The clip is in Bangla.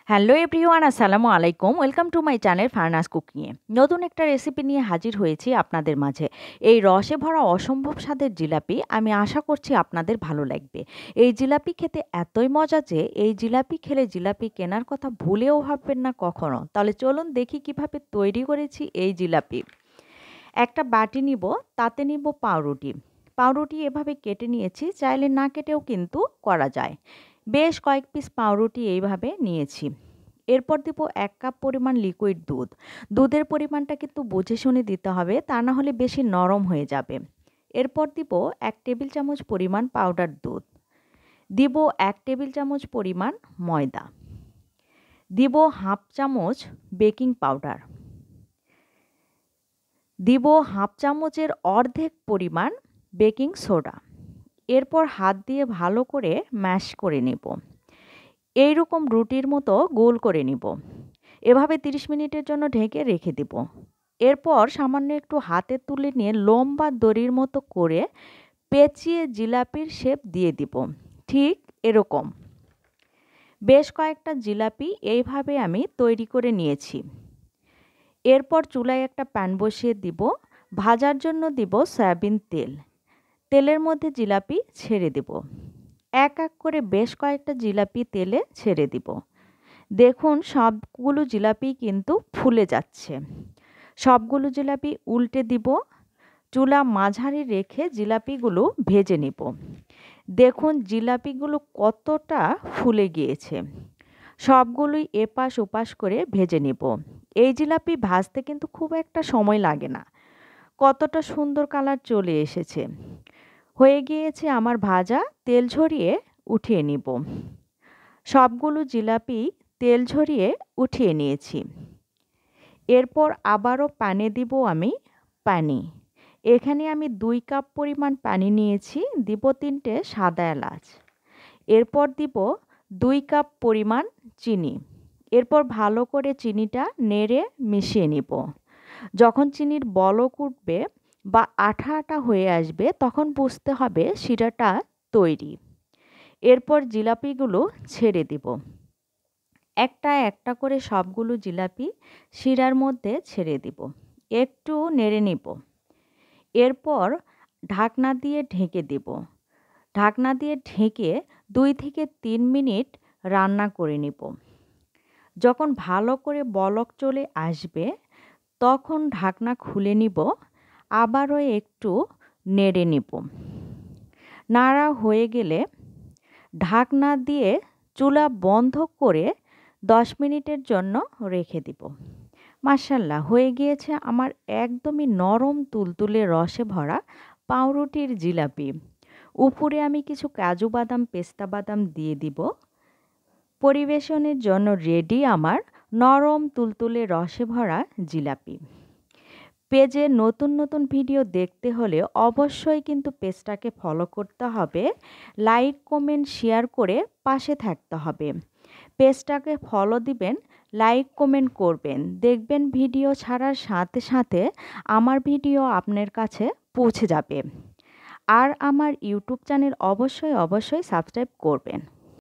হ্যালো এভরিওয়ান, আসসালামু আলাইকুম। Welcome to my channel Farnaz কুকিংয়ে। নতুন একটা রেসিপি নিয়ে হাজির হয়েছি আপনাদের মাঝে। এই রসে ভরা অসম্ভব স্বাদের জিলাপি আমি আশা করছি আপনাদের ভালো লাগবে। এই জিলাপি খেতে এতই মজা যে এই জিলাপি খেলে জিলাপি কেনার কথা ভুলেও ভাববেন না কখনো। তাহলে চলুন দেখি কিভাবে তৈরি করেছি এই জিলাপি। একটা বাটি নিব, তাতে নিব পাউরুটি। পাউরুটি এভাবে কেটে নিয়েছি, চাইলে না কেটেও কিন্তু করা যায়। বেশ কয়েক পিস পাউরুটি এইভাবে নিয়েছি। এরপর দিব 1 কাপ পরিমাণ লিকুইড দুধ। দুধের পরিমাণটা কিন্তু বুঝে শুনে দিতে হবে, তা না হলে বেশি নরম হয়ে যাবে। এরপর দিব 1 টেবিল চামচ পরিমাণ পাউডার দুধ। দিব 1 টেবিল চামচ পরিমাণ ময়দা। দিব হাফ চামচ বেকিং পাউডার। দিব হাফ চামচের অর্ধেক পরিমাণ বেকিং সোডা। এরপর হাত দিয়ে ভালো করে ম্যাশ করে নেব। এইরকম রুটির মতো গোল করে নিব। এভাবে 30 মিনিটের জন্য ঢেকে রেখে দেব। এরপর সামান্য একটু হাতে তুলে নিয়ে লম্বা দড়ির মতো করে পেঁচিয়ে জিলাপির শেপ দিয়ে দিব। ঠিক এরকম বেশ কয়েকটা জিলাপি এইভাবে আমি তৈরি করে নিয়েছি। এরপর চুলায় একটা প্যান বসিয়ে দিব। ভাজার জন্য দিব সয়াবিন তেল। তেলের মধ্যে জিলাপি ছেড়ে দেব। এক এক করে বেশ কয়েকটা জিলাপি তেলে ছেড়ে দিব। দেখুন সবগুলো জিলাপি কিন্তু ফুলে যাচ্ছে। সবগুলো জিলাপি উল্টে দিব। চুলা মাঝারি রেখে জিলাপিগুলো ভেজে নেব। দেখুন জিলাপিগুলো কতটা ফুলে গিয়েছে। সবগুলোই এপাশ ওপাশ করে ভেজে নেব। এই জিলাপি ভাজতে কিন্তু খুব একটা সময় লাগে না। কতটা সুন্দর কালার চলে এসেছে। হয়ে গিয়েছে আমার ভাজা, তেল ঝরিয়ে উঠিয়ে নিব। সবগুলো জিলাপি তেল ঝরিয়ে উঠিয়ে নিয়েছি। এরপর আবারও পানি দিব আমি পানি। এখানে আমি 2 কাপ পরিমাণ পানি নিয়েছি। দিব 3টে সাদা এলাচ। এরপর দিব 2 কাপ পরিমাণ চিনি। এরপর ভালো করে চিনিটা নেড়ে মিশিয়ে নিব। যখন চিনির বলক উঠবে বা আঠা আঠা হয়ে আসবে তখন বুঝতে হবে শিরাটা তৈরি। এরপর জিলাপিগুলো ছেড়ে দিব। একটা একটা করে সবগুলো জিলাপি শিরার মধ্যে ছেড়ে দিব। একটু নেড়ে নিব। এরপর ঢাকনা দিয়ে ঢেকে দেব। ঢাকনা দিয়ে ঢেকে 2 থেকে 3 মিনিট রান্না করে নিব। যখন ভালো করে বলক চলে আসবে তখন ঢাকনা খুলে নিব। আবারও একটু নেড়ে নিব। নাড়া হয়ে গেলে ঢাকনা দিয়ে চুলা বন্ধ করে 10 মিনিটের জন্য রেখে দিব। মাশাআল্লাহ, হয়ে গিয়েছে আমার একদমই নরম তুলতুলে রসে ভরা পাউরুটির জিলাপি। উপরে আমি কিছু কাজু বাদাম, পেস্তা বাদাম দিয়ে দিব। পরিবেশনের জন্য রেডি আমার নরম তুলতুলে রসে ভরা জিলাপি। পেজে নতুন নতুন ভিডিও দেখতে হলে অবশ্যই কিন্তু পেজটাকে ফলো করতে হবে। লাইক, কমেন্ট, শেয়ার করে পাশে থাকতে হবে। পেজটাকে ফলো দিবেন, লাইক কমেন্ট করবেন। দেখবেন ভিডিও ছাড়ার সাথে সাথে আমার ভিডিও আপনার কাছে পৌঁছে যাবে। আর আমার ইউটিউব চ্যানেল অবশ্যই সাবস্ক্রাইব করবেন।